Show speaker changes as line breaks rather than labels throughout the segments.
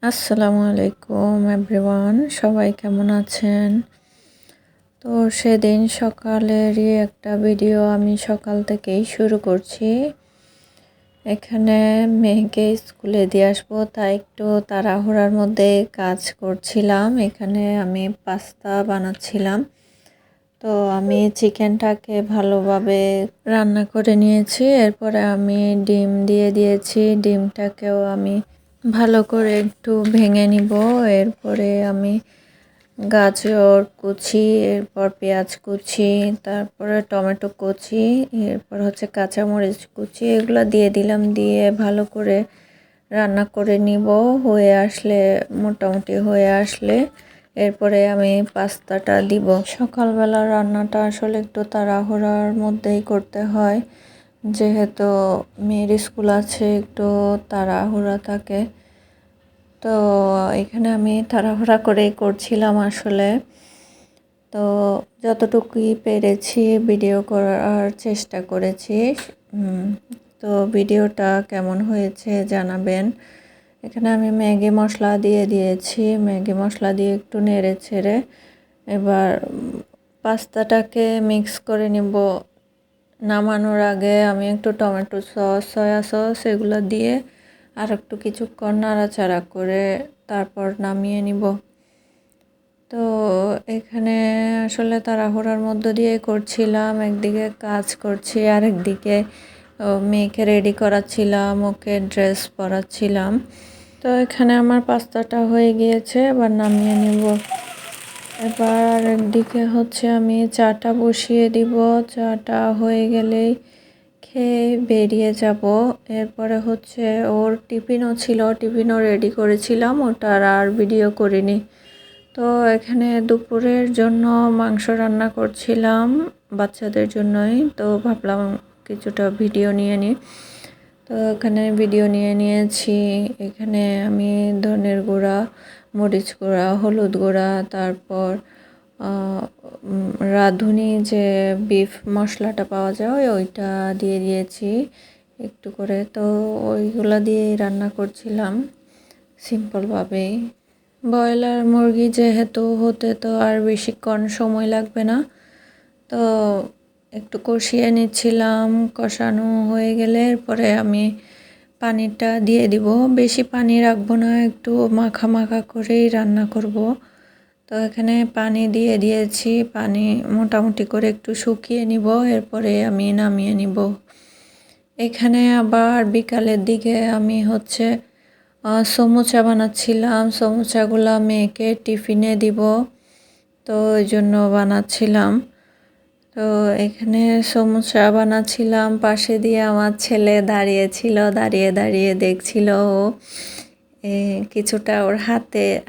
আসসালামু আলাইকুম এভরিওয়ান, সবাই কেমন আছেন? তো সেদিন সকালেরই একটা ভিডিও আমি সকাল থেকেই শুরু করছি। এখানে মেয়েকে স্কুলে দিয়ে আসবো, তাই একটু তাড়াহুড়ার মধ্যে কাজ করছিলাম। এখানে আমি পাস্তা বানাচ্ছিলাম। তো আমি চিকেনটাকে ভালোভাবে রান্না করে নিয়েছি। এরপরে আমি ডিম দিয়ে দিয়েছি। ডিমটাকেও আমি ভালো করে একটু ভেঙে নিব। এরপরে আমি গাজর কুচি, এরপর পেঁয়াজ কুচি, তারপরে টমেটো কুচি, এরপর হচ্ছে কাঁচামরিচ কুচি, এগুলো দিয়ে দিলাম। দিয়ে ভালো করে রান্না করে নিব। হয়ে আসলে মোটামুটি হয়ে আসলে এরপরে আমি পাস্তাটা দিব। সকালবেলা রান্নাটা আসলে একটু তাড়াহুড়ার মধ্যেই করতে হয়, যেহেতু মেয়ের স্কুল আছে, একটু তাড়াহুড়া থাকে। তো এখানে আমি তাড়াহুড়া করেই করছিলাম আসলে। তো যতটুকুই পেরেছি ভিডিও করার চেষ্টা করেছি। তো ভিডিওটা কেমন হয়েছে জানাবেন। এখানে আমি ম্যাগি মশলা দিয়ে দিয়েছি। ম্যাগি মশলা দিয়ে একটু নেড়ে ছেড়ে এবার পাস্তাটাকে মিক্স করে নিব। নামানোর আগে আমি একটু টমেটো সস, সয়া সস এগুলো দিয়ে আর একটু কিছুক্ষণ নাড়াচাড়া করে তারপর নামিয়ে নিব। তো এখানে আসলে তাড়াহুড়ার মধ্য দিয়ে করছিলাম, একদিকে কাজ করছি আর একদিকে মেয়েকে রেডি করাচ্ছিলাম, ওকে ড্রেস পরাচ্ছিলাম। তো এখানে আমার পাস্তাটা হয়ে গিয়েছে, এবার নামিয়ে নিব। এবার একদিকে হচ্ছে আমি চাটা বসিয়ে দিব। চাটা হয়ে গেলেই খেয়ে বেরিয়ে যাব। এরপরে হচ্ছে ওর টিফিনও ছিল, টিফিনও রেডি করেছিলাম, ওটার আর ভিডিও করিনি। তো এখানে দুপুরের জন্য মাংস রান্না করছিলাম বাচ্চাদের জন্যই। তো ভাবলাম কিছুটা ভিডিও নিয়ে নিই। তো এখানে ভিডিও নিয়ে নিয়েছি। এখানে আমি ধনের গুঁড়া, মরিচ গুঁড়া, হলুদ গুঁড়া, তারপর রাঁধুনি যে বিফ মশলাটা পাওয়া যায় ওইটা দিয়ে দিয়েছি একটু করে। তো ওইগুলো দিয়েই রান্না করছিলাম সিম্পলভাবেই। ব্রয়লার মুরগি যেহেতু হতে তো আর বেশিক্ষণ সময় লাগবে না। তো একটু কষিয়ে নিচ্ছিলাম। কষানো হয়ে গেলে এরপরে আমি পানিটা দিয়ে দিব। বেশি পানি রাখবো না, একটু মাখা মাখা করেই রান্না করব। তো এখানে পানি দিয়ে দিয়েছি। পানি মোটামুটি করে একটু শুকিয়ে নিব, এরপরে আমি নামিয়ে নিব। এখানে আবার বিকালের দিকে আমি হচ্ছে সমুচা বানাচ্ছিলাম। সমুচাগুলো মেয়েকে টিফিনে দিব, তো ওই জন্য বানাচ্ছিলাম। তো এখানে সমুচা বানাচ্ছিলাম, পাশে দিয়ে আমার ছেলে দাঁড়িয়েছিল, দাঁড়িয়ে দাঁড়িয়ে দেখছিল। ও কিছুটা ওর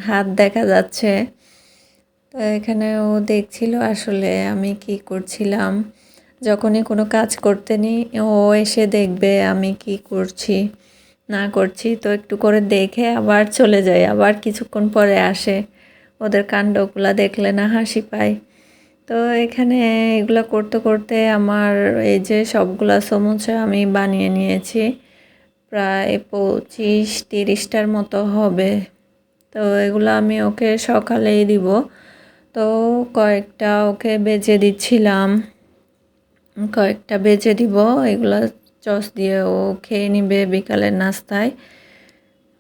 হাত দেখা যাচ্ছে। তো এখানে ও দেখছিল আসলে আমি কি করছিলাম। যখনই কোনো কাজ করতে নিই ও এসে দেখবে আমি কি করছি না করছি, তো একটু করে দেখে আবার চলে যায়, আবার কিছুক্ষণ পরে আসে। ওদের কাণ্ডগুলো দেখলে না হাসি পায়। তো এখানে এগুলো করতে করতে আমার এই যে সবগুলা সমুচা আমি বানিয়ে নিয়েছি, প্রায় 25-30টার মতো হবে। তো এগুলো আমি ওকে সকালেই দিব। তো কয়েকটা ওকে বেজে দিচ্ছিলাম, কয়েকটা বেজে দিব। এগুলো চস দিয়ে ও খেয়ে নিবে বিকালের নাস্তায়।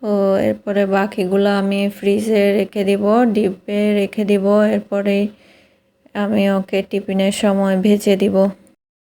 ও এরপরে বাকিগুলো আমি ফ্রিজে রেখে দিব, ডিপে রেখে দিব। এরপরে আমি ওকে টিফিনের সময় ভেজে দিব।